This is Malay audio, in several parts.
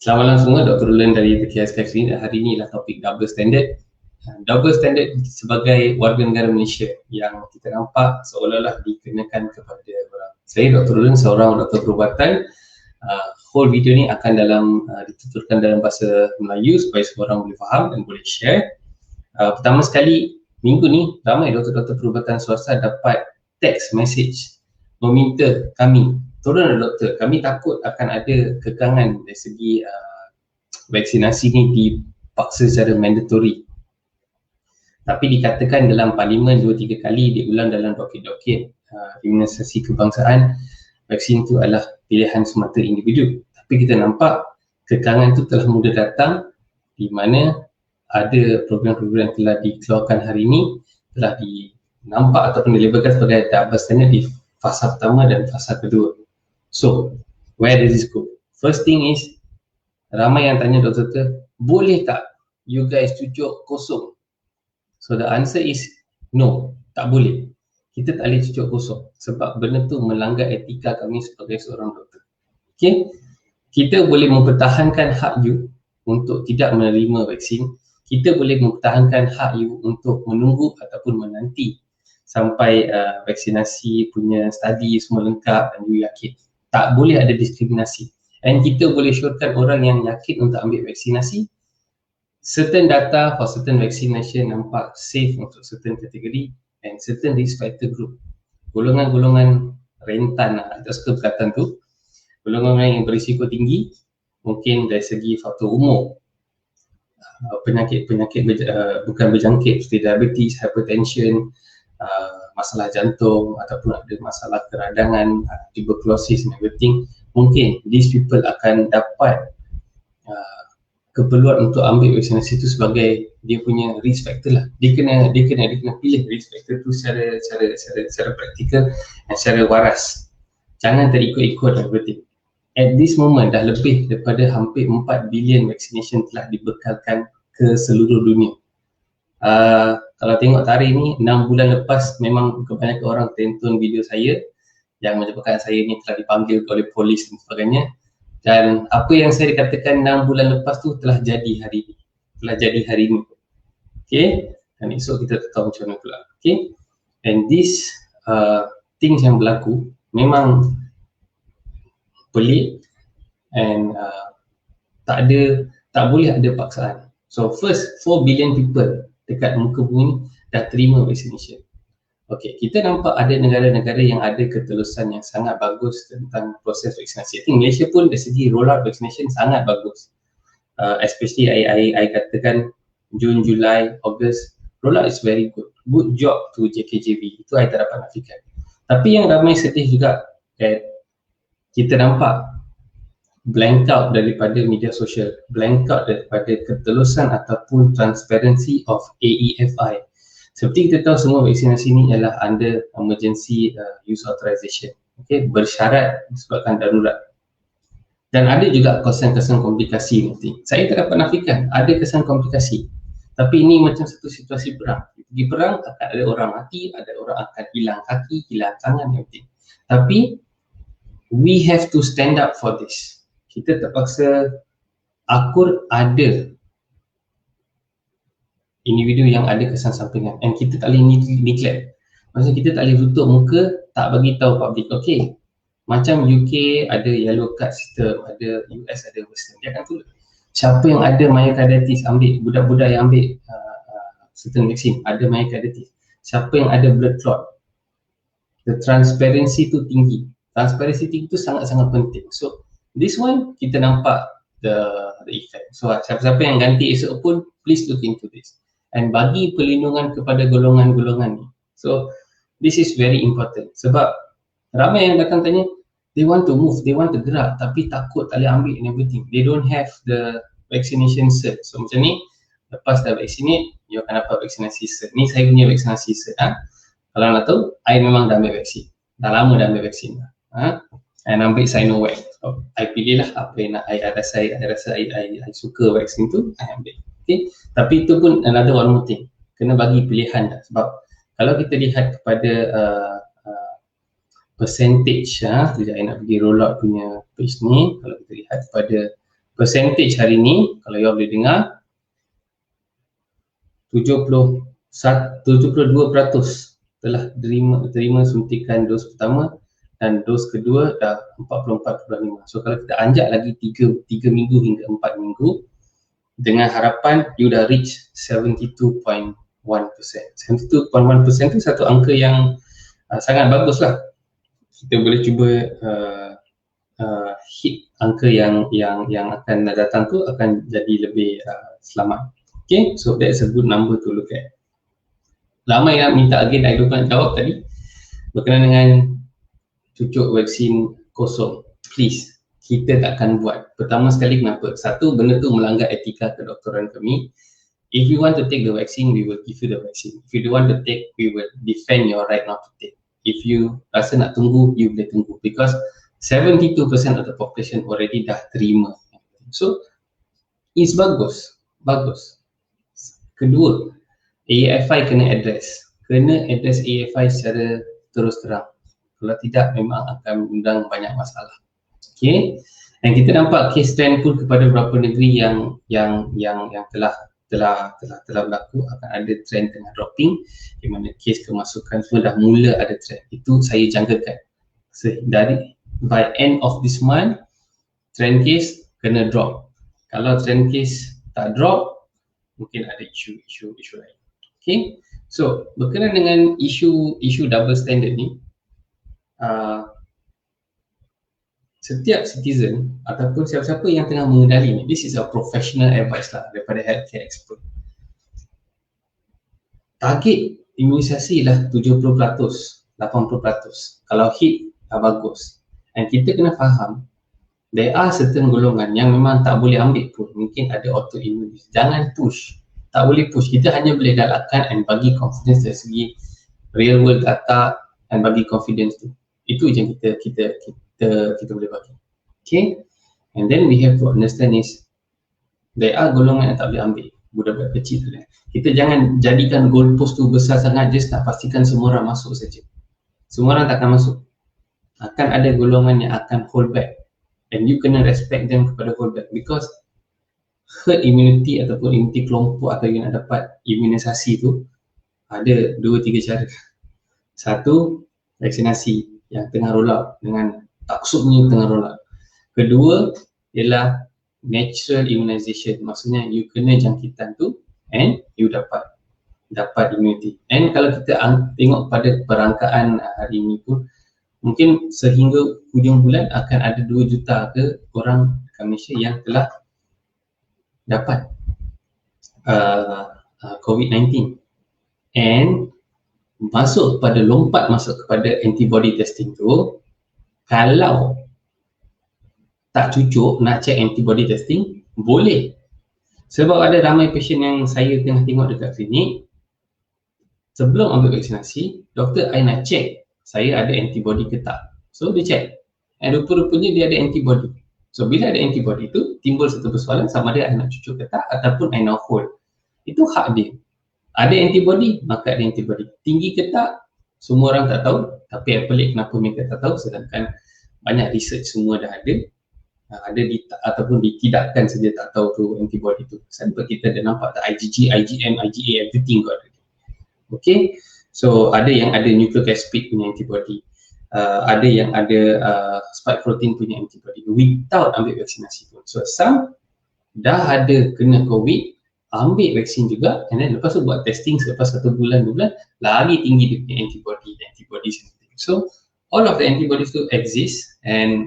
Selamat malam semua, Dr. Roland dari TKS Clinic. Hari ini adalah topik double standard. Double standard sebagai warga negara Malaysia yang kita nampak seolah-olah dikenakan kepada orang. Saya Dr. Roland, seorang doktor perubatan. Whole video ni akan dituturkan dalam bahasa Melayu supaya semua orang boleh faham dan boleh share. Pertama sekali, minggu ni ramai doktor-doktor perubatan swasta dapat text message meminta kami, tolong doktor, kami takut akan ada kekangan dari segi vaksinasi ni dipaksa secara mandatory. Tapi dikatakan dalam parlimen 2-3 kali, diulang dalam doket-doket imunisasi kebangsaan, vaksin tu adalah pilihan semata individu. Tapi kita nampak kekangan tu telah mula datang, di mana ada program-program yang telah dikeluarkan hari ini telah dinampak ataupun dilabelkan sebagai double standard di fasa pertama dan fasa kedua. So, where does this go? First thing is, ramai yang tanya doktor, boleh tak you guys cucuk kosong? So the answer is no, tak boleh. Kita tak boleh cucuk kosong sebab benda tu melanggar etika kami sebagai seorang doktor. Okay? Kita boleh mempertahankan hak you untuk tidak menerima vaksin. Kita boleh mempertahankan hak you untuk menunggu ataupun menanti sampai vaksinasi punya study semua lengkap dan you yakin. Tak boleh ada diskriminasi. Dan kita boleh syorkan orang yang yakin untuk ambil vaksinasi. Certain data for certain vaccination nampak safe untuk certain kategori and certain risk factor group. Golongan-golongan rentan atas perkataan tu, golongan yang berisiko tinggi, mungkin dari segi faktor umur, penyakit-penyakit bukan berjangkit seperti diabetes, hypertension, masalah jantung ataupun ada masalah keradangan, tuberculosis and everything, mungkin these people akan dapat keperluan untuk ambil vaksinasi itu sebagai dia punya risk factor lah. Dia kena pilih risk factor tu secara praktikal dan secara waras. Jangan terikut-ikut everything. At this moment dah lebih daripada hampir 4 bilion vaccination telah dibekalkan ke seluruh dunia. Kalau tengok tarikh ni, 6 bulan lepas memang kebanyakan orang tonton video saya yang menyebabkan saya ni telah dipanggil oleh polis dan sebagainya. Dan apa yang saya katakan 6 bulan lepas tu telah jadi hari ini. Okay, dan esok kita tahu macam mana pula. Okay, and this things yang berlaku memang pelik and tak boleh ada paksaan. So first 4 billion people dekat muka bumi dah terima vaccination. Okay, kita nampak ada negara-negara yang ada ketelusan yang sangat bagus tentang proses vaksinasi. I think Malaysia pun dari segi rollout vaccination sangat bagus. Especially I katakan Jun, Julai, Ogos, rollout is very good. Good job to JKJB. Itu I tak dapat nafikan. Tapi yang ramai sedih juga kita nampak blank out daripada media sosial, blank out daripada ketelusan ataupun transparency of AEFI. Seperti kita tahu semua vaksinasi ini adalah under emergency use authorization. Okay, bersyarat disebabkan darurat. Dan ada juga kesan-kesan komplikasi nanti. Saya tak dapat nafikan, ada kesan komplikasi. Tapi ini macam satu situasi perang. Di perang akan ada orang mati, ada orang akan hilang kaki, hilang tangan, everything. Tapi we have to stand up for this. Kita terpaksa akur ada individu yang ada kesan sampingan and kita tak boleh neglect. Maksudnya kita tak boleh tutup muka, tak bagi tahu public. Okay, macam UK ada yellow card system, ada US ada western, dia akan tulis siapa yang ada myocarditis ambil, budak-budak yang ambil certain vaksin ada myocarditis, siapa yang ada blood clot. The transparency tu tinggi. Transparency tinggi tu sangat-sangat penting. So this one kita nampak the effect. So siapa-siapa yang ganti esok pun please look into this and bagi perlindungan kepada golongan-golongan ni. So this is very important sebab ramai yang datang tanya they want to move, they want to gerak tapi takut tak boleh ambil and everything. They don't have the vaccination cert. So macam ni, lepas dah vaccinate, you akan dapat vaksinasi cert. Ni saya punya vaksinasi cert. Kalau nak tahu, I memang dah ambil vaksin. Dah lama dah ambil vaksin. I ambil Sinovac. So, I pilih lah apa yang nak I rasa I suka vaksin tu, I ambil. Okay? Tapi itu pun another one more thing. Kena bagi pilihan dah. Sebab kalau kita lihat kepada percentage, sekejap I nak pergi roll out punya page ni. Kalau kita lihat pada percentage hari ni kalau you boleh dengar 72% telah terima suntikan dos pertama dan dos kedua dah 44.5. So kalau kita anjak lagi 3 minggu hingga 4 minggu, dengan harapan you dah reach 72.1%. 72.1% tu satu angka yang sangat bagus lah. Kita boleh cuba hit angka yang akan datang tu akan jadi lebih selamat. Okay, so that's a good number to look at. Ramai yang minta again, I lupa nak jawab tadi berkenaan dengan cucuk vaksin kosong. Please, kita takkan buat. Pertama sekali kenapa? Satu, benda tu melanggar etika kedoktoran kami. If you want to take the vaccine, we will give you the vaccine. If you don't want to take, we will defend your right not to take. If you rasa nak tunggu, you boleh tunggu. Because 72% of the population already dah terima. So, it's bagus. Bagus. Kedua, AFI kena address AFI secara terus terang. Kalau tidak, memang akan mengundang banyak masalah. Okay, dan kita nampak case trend pun kepada beberapa negeri yang telah berlaku akan ada trend tengah dropping, di mana case kemasukan semua dah mula ada trend. Itu saya jangkakan. Dari by end of this month, trend case kena drop. Kalau trend case tak drop, mungkin ada isu lain. Okay, so berkenaan dengan isu double standard ni, setiap citizen ataupun siapa-siapa yang tengah mengenali ni, this is a professional advice lah daripada healthcare expert. Target imunisasi lah 70%, 80%. Kalau hit, dah bagus. Dan kita kena faham, there are certain golongan yang memang tak boleh ambil pun. Mungkin ada autoimmune. Jangan push. Tak boleh push. Kita hanya boleh galakkan and bagi confidence dari segi real world data dan bagi confidence tu. Itu je yang kita boleh bagi. Okay? And then we have to understand is there are golongan yang tak boleh ambil. Budak-budak kecil tu. Kita jangan jadikan goalpost tu besar sangat, just nak pastikan semua orang masuk saja. Semua orang takkan masuk. Akan ada golongan yang akan hold back. And you kena respect them kepada hold back. Because herd immunity ataupun immunity kelompok atau yang nak dapat imunisasi tu ada 2-3 cara. Satu, vaksinasi yang tengah roll out dengan taksubnya tengah roll out. Kedua ialah natural immunization, maksudnya you kena jangkitan tu and you dapat immunity. And kalau kita tengok pada perangkaan hari ini pun, mungkin sehingga hujung bulan akan ada 2 juta ke orang dekat Malaysia yang telah dapat COVID-19 and lompat masuk kepada antibody testing tu. Kalau tak cucuk nak check antibody testing, boleh. Sebab ada ramai pasien yang saya tengah tengok dekat klinik, sebelum ambil vaksinasi, doktor, I nak check saya ada antibody ke tak. So dia check, and rupa-rupanya dia ada antibody. So bila ada antibody tu, timbul satu persoalan sama ada I nak cucuk ke tak ataupun I nak hold. Itu hak dia. Ada antibody, maka ada antibody. Tinggi ke tak, semua orang tak tahu. Tapi yang pelik kenapa mereka tak tahu, sedangkan banyak research semua dah ada. Ataupun ditidakkan saja tak tahu tu antibody tu. Sebab kita dah nampak tak IgG, IgM, IgA, everything got already. Okay, so ada yang ada nucleocapsid punya antibody, ada yang ada spike protein punya antibody without ambil vaksinasi pun. So some dah ada kena COVID, ambil vaksin juga, and then lepas tu buat testing selepas 1 bulan, 2 bulan, lagi tinggi dia punya antibody sensitive. So all of the antibodies tu exist, and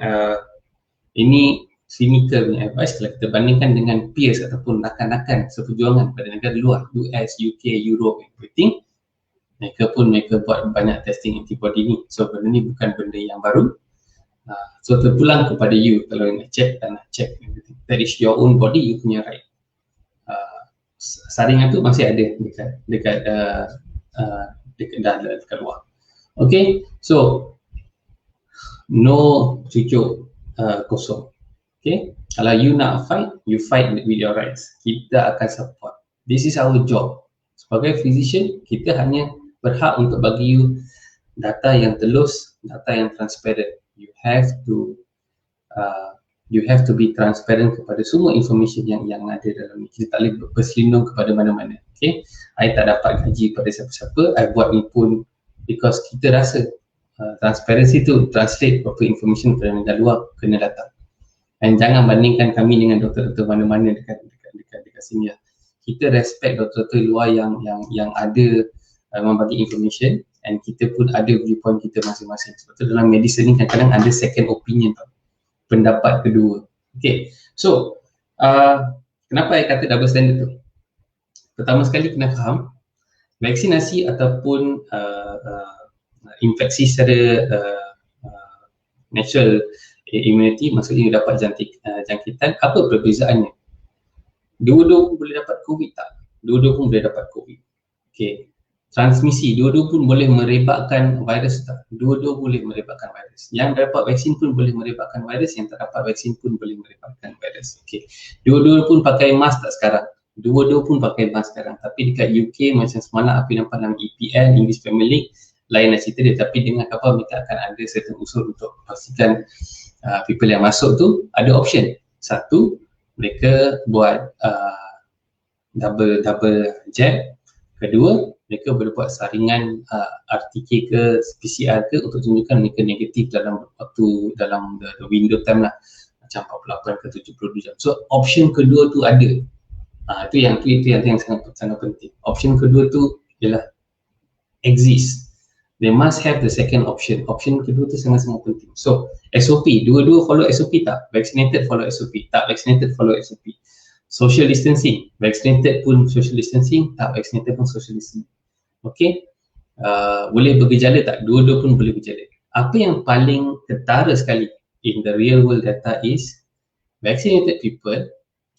ini clinical punya advice kalau kita bandingkan dengan peers ataupun rakan-rakan seperjuangan pada negara luar, US, UK, Europe, everything. Mereka buat banyak testing antibody ni. So benda ni bukan benda yang baru. So terpulang kepada you, kalau nak check dan nak check everything. That is your own body, you punya right. Saringan tu masih ada dekat luar. Okay, so no cucuk kosong. Okay, kalau you nak fight, you fight with your rights. Kita akan support. This is our job. Sebagai physician, kita hanya berhak untuk bagi you data yang telus, data yang transparent. You have to you have to be transparent kepada semua information yang ada dalam ni. Kita tak boleh berselindung kepada mana-mana. Okay, I tak dapat gaji pada siapa-siapa, I buat ni pun because kita rasa transparency tu translate proper information kepada negara luar kena datang. Dan jangan bandingkan kami dengan doktor-doktor mana-mana dekat sini lah. Kita respect doktor-doktor luar yang ada membagi information, and kita pun ada viewpoint kita masing-masing. Sebab tu dalam medicine ni kadang-kadang ada second opinion tau, pendapat kedua. Okay, so kenapa saya kata double standard tu? Pertama sekali kena faham vaksinasi ataupun infeksi secara natural immunity, maksudnya dapat jangkitan, apa perbezaannya? Dua-dua pun boleh dapat COVID tak? Dua-dua pun boleh dapat COVID. Okay, transmisi, dua-dua pun boleh merebakkan virus tak? Dua-dua boleh merebakkan virus. Yang dapat vaksin pun boleh merebakkan virus, yang tak dapat vaksin pun boleh merebakkan virus. Okay, dua-dua pun pakai mask tak sekarang? Dua-dua pun pakai mask sekarang. Tapi dekat UK macam semalam apa nampak dalam EPL, English Premier League, lain lah cerita dia. Tapi dengan kapal mereka akan ada certain usul untuk pastikan people yang masuk tu ada option. Satu, mereka buat double jab. Kedua, mereka boleh buat saringan RTK ke PCR ke untuk tunjukkan mereka negatif dalam waktu, dalam the window time lah, macam 48 ke 72 jam. So option kedua tu ada. Itu yang sangat penting. Option kedua tu ialah exist. They must have the second option. Option kedua tu sangat-sangat penting. So SOP, dua-dua follow SOP tak? Vaccinated follow SOP, tak vaccinated follow SOP. Social distancing, vaccinated pun social distancing, tak vaccinated pun social distancing. Okay, boleh bergejala tak? Dua-dua pun boleh bergejala. Apa yang paling ketara sekali in the real world data is vaccinated people,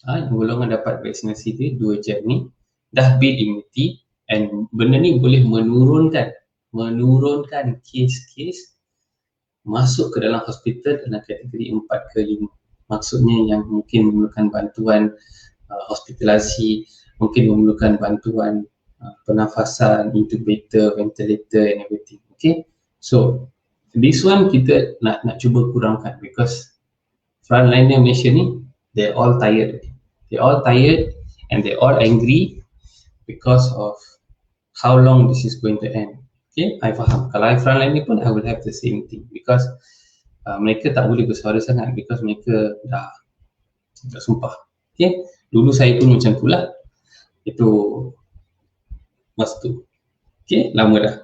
yang golongan dapat vaksinasi dia, 2 jab ni, dah build immunity, and benda ni boleh menurunkan kes-kes masuk ke dalam hospital dalam kategori 4 ke 5. Maksudnya yang mungkin memerlukan bantuan hospitalisasi, mungkin memerlukan bantuan pernafasan, intubator, ventilator and everything. Okay, so this one kita nak cuba kurangkan because frontliner Malaysia ni, they're all tired and they're all angry because of how long this is going to end. Okay, I faham. Kalau I frontliner pun I will have the same thing because mereka tak boleh bersuara sangat because mereka dah sumpah. Okay, dulu saya pun macam tu lah. Itu masa tu. Okay, lama dah.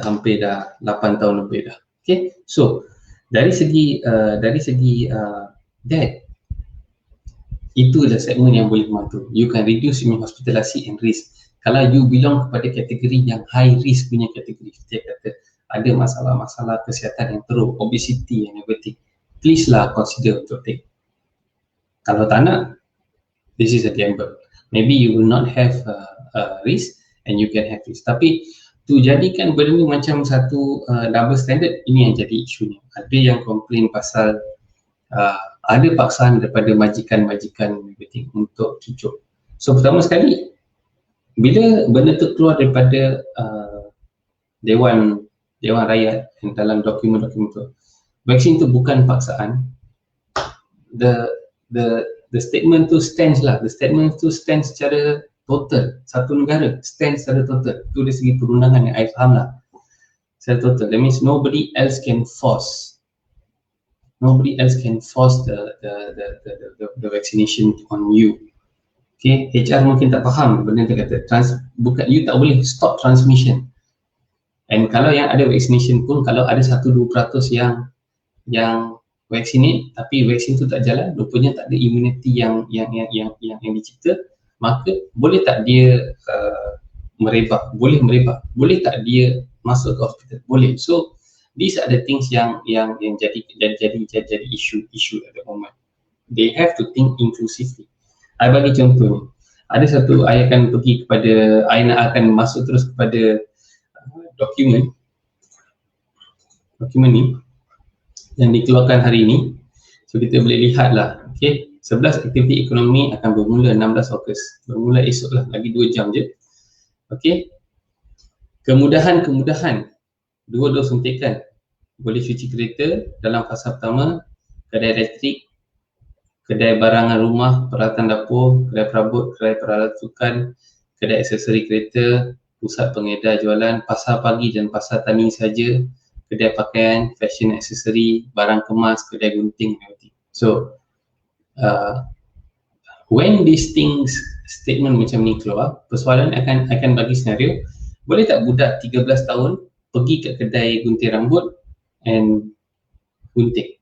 Hampir dah 8 tahun lebih dah. Okay, so dari segi that, itu adalah segmen yang boleh membantu. You can reduce your hospitalisation and risk. Kalau you belong kepada kategori yang high risk punya kategori, dia kata ada masalah-masalah kesihatan yang teruk, obesity and everything, please lah consider untuk take. Kalau tak nak, this is a gamble. Maybe you will not have a risk and you can have risk. Tapi tu jadikan benda ni macam satu double standard, ini yang jadi isunya. Ada yang komplain pasal ada paksaan daripada majikan-majikan everything untuk cucuk. So pertama sekali, bila benda tu keluar daripada Dewan Rakyat dalam dokumen-dokumen tu, vaksin tu bukan paksaan, the statement tu stands lah. The statement tu stands secara total. Satu negara stands secara total. Itu dari segi perundangan yang I faham lah. Secara total. That means nobody else can force the vaccination on you. Okay, HR mungkin tak faham benda tu kata. Bukan, you tak boleh stop transmission. And kalau yang ada vaccination pun, kalau ada 1-2% yang vaccinate tapi vaksin tu tak jalan, rupanya tak ada immunity yang dicipta, maka boleh tak dia merebak? Boleh merebak. Boleh tak dia masuk ke hospital? Boleh. So these are the things yang jadi issue at the moment. They have to think inclusively. I bagi contoh ni. Ada satu, I akan pergi kepada, I akan masuk terus kepada dokumen ni yang dikeluarkan hari ini. So kita boleh lihat lah. Okay, 11 aktiviti ekonomi akan bermula 16 Ogos. Bermula esok lah, lagi 2 jam je. Okay, kemudahan 2 dos suntikan. Boleh cuci kereta dalam fasa pertama, kedai elektrik kedai barangan rumah, peralatan dapur, kedai perabot, kedai peralatan sukan, kedai aksesori kereta, pusat pengedar jualan, pasar pagi dan pasar tani saja, kedai pakaian, fashion aksesori, barang kemas, kedai gunting, everything. So when these things statement macam ni keluar, persoalan akan bagi senario, boleh tak budak 13 tahun pergi ke kedai gunting rambut and gunting?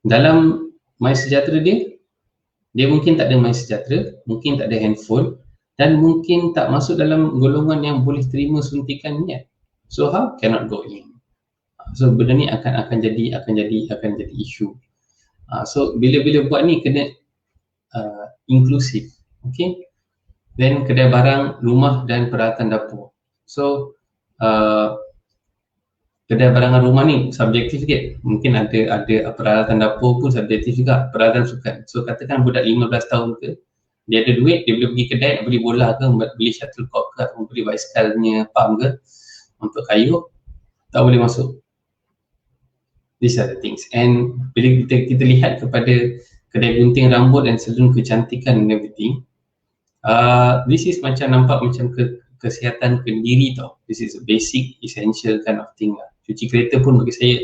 Dalam MySejahtera dia mungkin tak ada MySejahtera, mungkin tak ada handphone, dan mungkin tak masuk dalam golongan yang boleh terima suntikan niat. So how? Cannot go in. So benda ni akan jadi isu. So bila buat ni kena inklusif, okay? Then kedai barang, rumah dan peralatan dapur. So kedai barangan rumah ni subjektif sikit. Mungkin ada peralatan dapur pun subjektif juga, peralatan sukan. So katakan budak 15 tahun ke, dia ada duit, dia boleh pergi kedai nak beli bola ke, beli shuttlecock ke, atau beli baisikalnya pump ke untuk kayu, tak boleh masuk. These are the things. And bila kita lihat kepada kedai gunting rambut dan salon kecantikan and everything, this is nampak macam kesihatan kendiri tau. This is a basic essential kind of thing lah. Cuci kereta pun bagi saya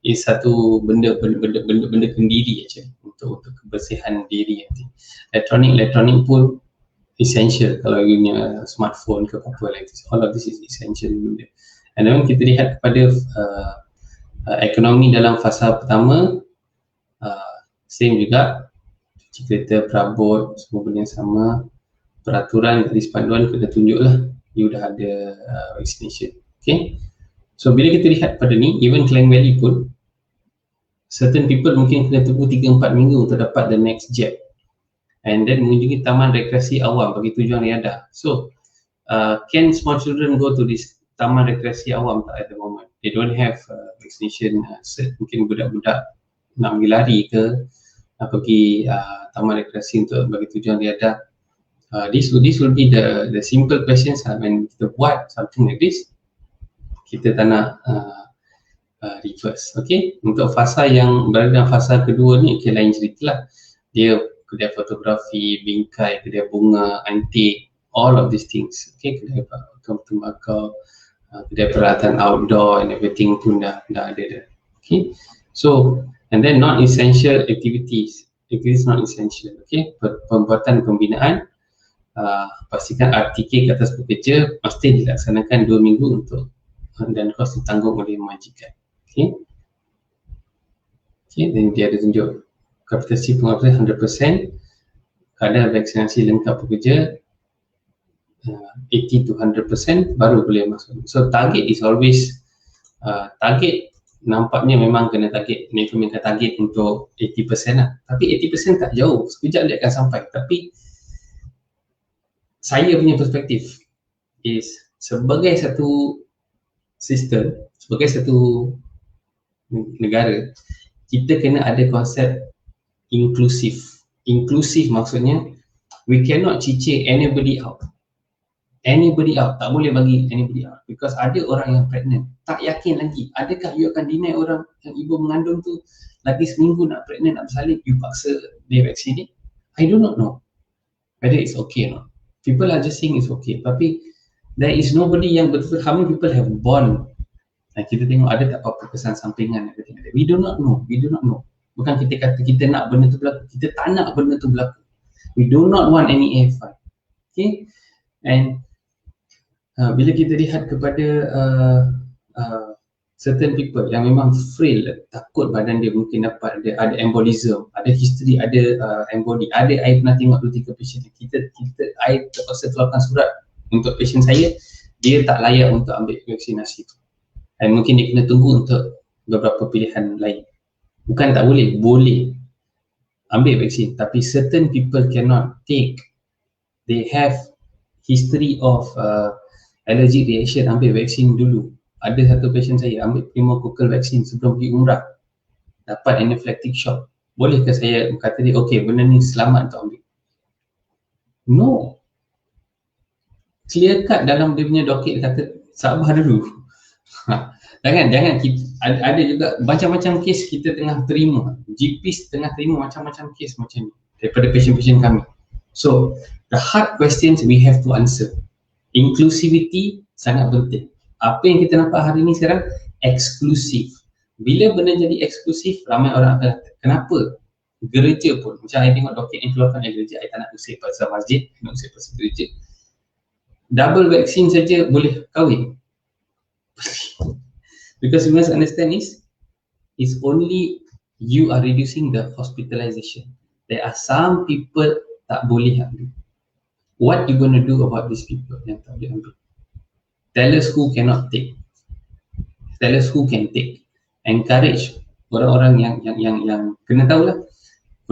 is satu benda kendiri actually untuk kebersihan diri nanti. Elektronik pun essential kalau punya smartphone ke apa like this. All of this is essential benda. And then kita lihat kepada ekonomi dalam fasa pertama, same juga, cuci kereta, perabot, semua benda sama. Peraturan dari panduan kena tunjuklah you dah ada vaccination. Okay, so bila kita lihat pada ni, even Klang Valley pun certain people mungkin kena tunggu 3-4 minggu untuk dapat the next jab, and then mengunjungi taman rekreasi awam bagi tujuan riadah. So can small children go to this taman rekreasi awam? Tak, at the moment they don't have vaccination cert. Mungkin budak-budak nak pergi lari ke, nak pergi taman rekreasi untuk bagi tujuan riadah. This will be the simple questions when kita buat something like this, kita tak nak reverse. Okay, untuk fasa yang berada dalam fasa kedua ni, okay, lain cerita lah. Dia kedai fotografi, bingkai, kedai bunga, antik, all of these things. Okay, kedai tembakau, kedai peralatan outdoor and everything pun dah ada dah. Okay, so and then non essential activities not essential. Okay, pembuatan pembinaan, pastikan RTK ke atas pekerja pasti dilaksanakan 2 minggu untuk, dan kos ditanggung oleh majikan. Okay, dan dia ada tunjuk kapasiti penguasaan 100%, kadar vaksinasi lengkap pekerja 80 to 100% baru boleh masuk. So target is always target, nampaknya memang kena target, mereka target untuk 80% lah, tapi 80% tak jauh, sekejap dia akan sampai. Tapi saya punya perspektif is sebagai satu sistem, sebagai satu negara, kita kena ada konsep inklusif. Inklusif maksudnya we cannot cicir anybody out. Tak boleh bagi anybody out, because ada orang yang pregnant, tak yakin lagi, adakah you akan deny orang yang ibu mengandung tu lagi seminggu nak pregnant, nak bersalin, you paksa dia vaksinate? I do not know whether it's okay or not. People are just saying it's okay, tapi there is nobody yang betul-betul, how many people have born. Dan kita tengok ada tak apa-apa kesan sampingan. We do not know. Bukan kita kata kita nak benda tu berlaku, kita tak nak benda tu berlaku. We do not want any AFI. Okay, and bila kita lihat kepada certain people yang memang frail, takut badan dia mungkin dapat ada embolism, ada history, ada emboli, ada I pernah tengok 2-3 patient I terpaksa keluarkan surat untuk patient saya, dia tak layak untuk ambil vaksinasi tu, dan mungkin dia kena tunggu untuk beberapa pilihan lain. Bukan tak boleh, boleh ambil vaksin, tapi certain people cannot take, they have history of allergic reaction, ambil vaksin dulu. Ada satu patient saya ambil pneumococcal vaksin sebelum pergi umrah, dapat anaphylactic shock. Bolehkah saya kata dia, okay, benda ni selamat untuk ambil? No. Clear cut dalam dia punya docket, dia kata sabar dulu. Jangan kita, ada juga macam-macam kes kita tengah terima, GPs tengah terima macam-macam kes macam ni daripada patient-patient kami. So the hard questions we have to answer. Inclusivity sangat penting. Apa yang kita nampak hari ni sekarang, eksklusif. Bila benda jadi eksklusif, ramai orang akan kata, kenapa gereja pun, macam saya tengok doket yang keluarkan dari gereja, saya tak nak usir pasal masjid, nak usir pasal gereja, double vaksin saja boleh kahwin. Because you must understand is only you are reducing the hospitalization. There are some people tak boleh ambil. What you going to do about these people yang tak boleh ambil? Tell us who cannot take. Tell us who can take. Encourage orang-orang yang kena tahulah.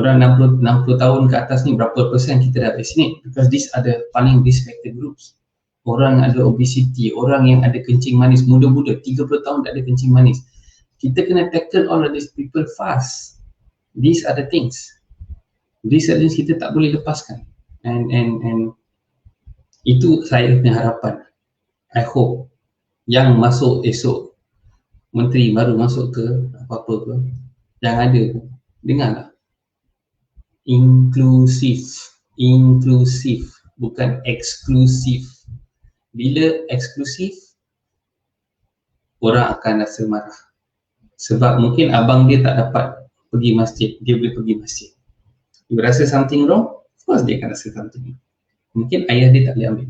Orang 60 tahun ke atas ni berapa persen kita dah vaccinate, because these are the paling disaffected groups. Orang ada obesity, orang yang ada kencing manis, muda-muda 30 tahun tak ada kencing manis. Kita kena tackle all of these people fast. These are the things. These are the things kita tak boleh lepaskan. And itu saya punya harapan. I hope yang masuk esok, menteri baru masuk ke apa-apa ke, yang ada pun, dengarlah. Inklusif, bukan eksklusif. Bila eksklusif, orang akan rasa marah. Sebab mungkin abang dia tak dapat pergi masjid, dia boleh pergi masjid. Dia rasa something wrong, of course dia akan rasa something wrong. Mungkin ayah dia tak boleh ambil,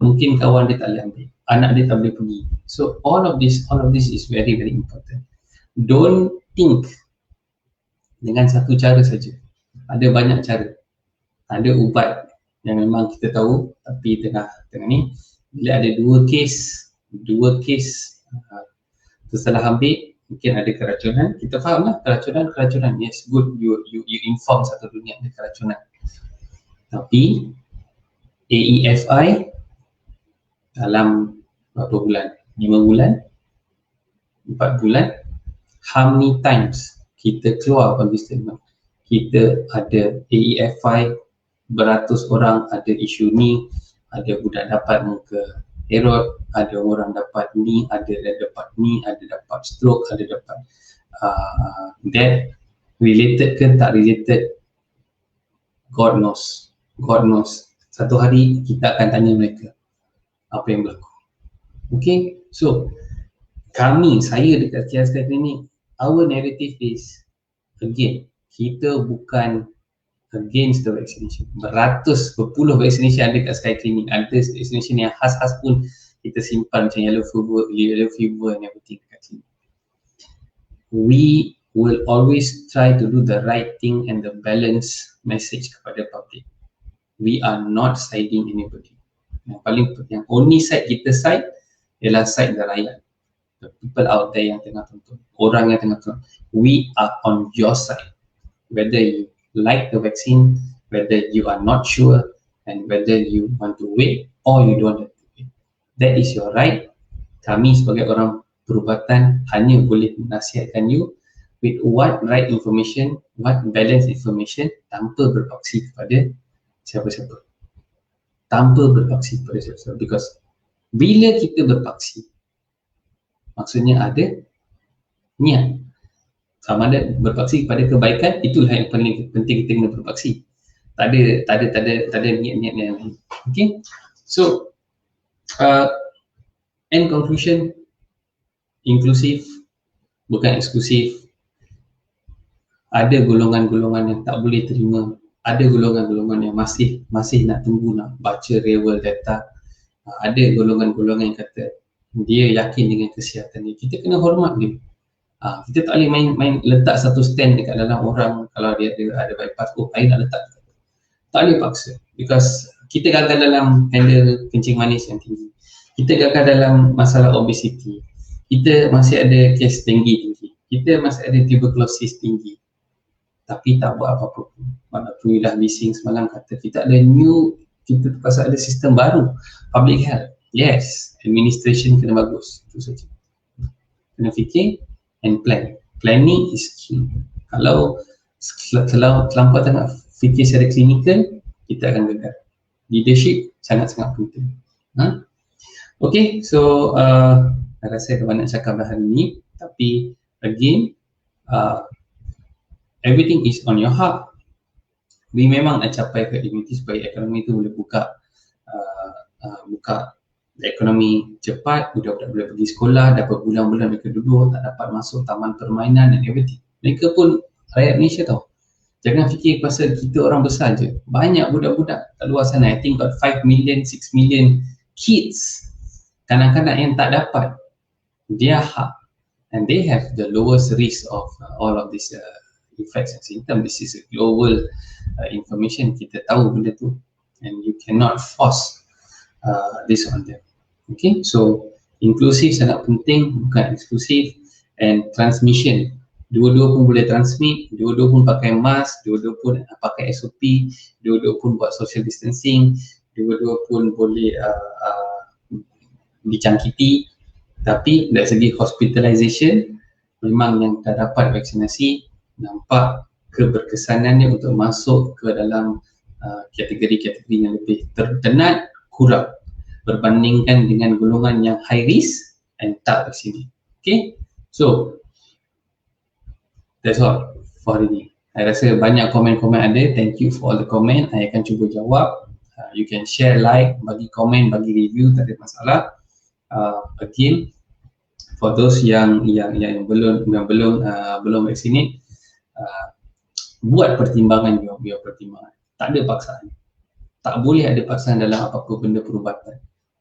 mungkin kawan dia tak boleh ambil, anak dia tak boleh pergi. So all of this is very very important. Don't think dengan satu cara saja. Ada banyak cara. Ada ubat yang memang kita tahu, tapi tengah ni bila ada dua kes tersalah ambil, mungkin ada keracunan. Kita faham lah keracunan. Yes, good, you inform satu dunia ada keracunan. Tapi AEFI dalam berapa bulan? 5 bulan? 4 bulan? How many times kita keluar bagi statement? Kita ada AEFI, beratus orang ada isu ni, ada budak dapat muka erot, ada orang dapat ni, ada dapat stroke, ada dapat death, related ke tak related, God knows. Satu hari kita akan tanya mereka apa yang berlaku. Okay, so saya dekat Kiaskai Klinik, our narrative is, again, kita bukan against the vaccination. Berpuluh vaccination ada kat Sky Clinic. Ada vaccination yang khas-khas pun kita simpan, macam yellow fever and everything kat sini. We will always try to do the right thing and the balance message kepada public. We are not siding anybody. Yang only side kita side ialah side the rakyat. The people out there yang tengah tonton, orang yang tengah tonton. We are on your side. Whether you like the vaccine, whether you are not sure, and whether you want to wait or you don't want to wait. That is your right. Kami sebagai orang perubatan hanya boleh menasihatkan you with what right information, what balanced information, tanpa berpaksi kepada siapa-siapa. Because bila kita berpaksi, maksudnya ada niat. Sama ada berpaksi kepada kebaikan, itulah yang paling penting kita kena berpaksi. Tak ada niat-niat yang lain. Okay, so end conclusion, inklusif bukan eksklusif. Ada golongan-golongan yang tak boleh terima, ada golongan-golongan yang masih nak tunggu nak baca real data. Ada golongan-golongan yang kata dia yakin dengan kesihatan dia, kita kena hormat dia. Kita tak boleh main letak satu stand dekat dalam orang. Kalau dia ada bypass, saya nak letak, tak boleh paksa, because kita gagal dalam handle kencing manis yang tinggi, kita gagal dalam masalah obesity, kita masih ada kes tinggi, kita masih ada tuberculosis tinggi, tapi tak buat apa-apa pun. Mana Puilah bising semalam kata kita pasal ada sistem baru public health. Yes, administration kena bagus, itu saja. Kena fikir and plan. Planning is key. Kalau terlampau tak fikir secara klinikal, kita akan gagal. Leadership sangat-sangat penting. Okay, so Saya rasa ada banyak cakap dah hari ni, tapi again, everything is on your heart. We memang nak capai herd immunity supaya ekonomi tu boleh buka ekonomi cepat, budak-budak boleh pergi sekolah, dapat bulan-bulan mereka duduk, tak dapat masuk taman permainan and everything. Mereka pun rakyat Malaysia tau. Jangan fikir pasal kita orang besar je. Banyak budak-budak kat luar sana, I think got 5 million, 6 million kids, kanak-kanak yang tak dapat their hak, and they have the lowest risk of all of these effects and symptoms. This is a global information, kita tahu benda tu, and you cannot force this on them. Okay, so inklusif sangat penting, bukan eksklusif, and transmission. Dua-dua pun boleh transmit, dua-dua pun pakai mask, dua-dua pun pakai SOP, dua-dua pun buat social distancing, dua-dua pun boleh dijangkiti. Tapi dari segi hospitalization, memang yang tak dapat vaksinasi nampak keberkesanannya untuk masuk ke dalam kategori-kategori yang lebih tertenat kurang berbandingkan dengan golongan yang high risk and tak vaksinasi. Okay, so that's all for hari ni. Saya rasa banyak komen-komen ada. Thank you for all the comment. Saya akan cuba jawab. You can share, like, bagi komen, bagi review, tak ada masalah. Again, for those yang belum vaccinate, buat pertimbangan your pertimbangan. Tak ada paksaan. Tak boleh ada paksaan dalam apa-apa benda perubatan.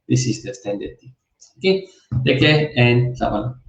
This is the standard thing. Okay, take care and selamat malam.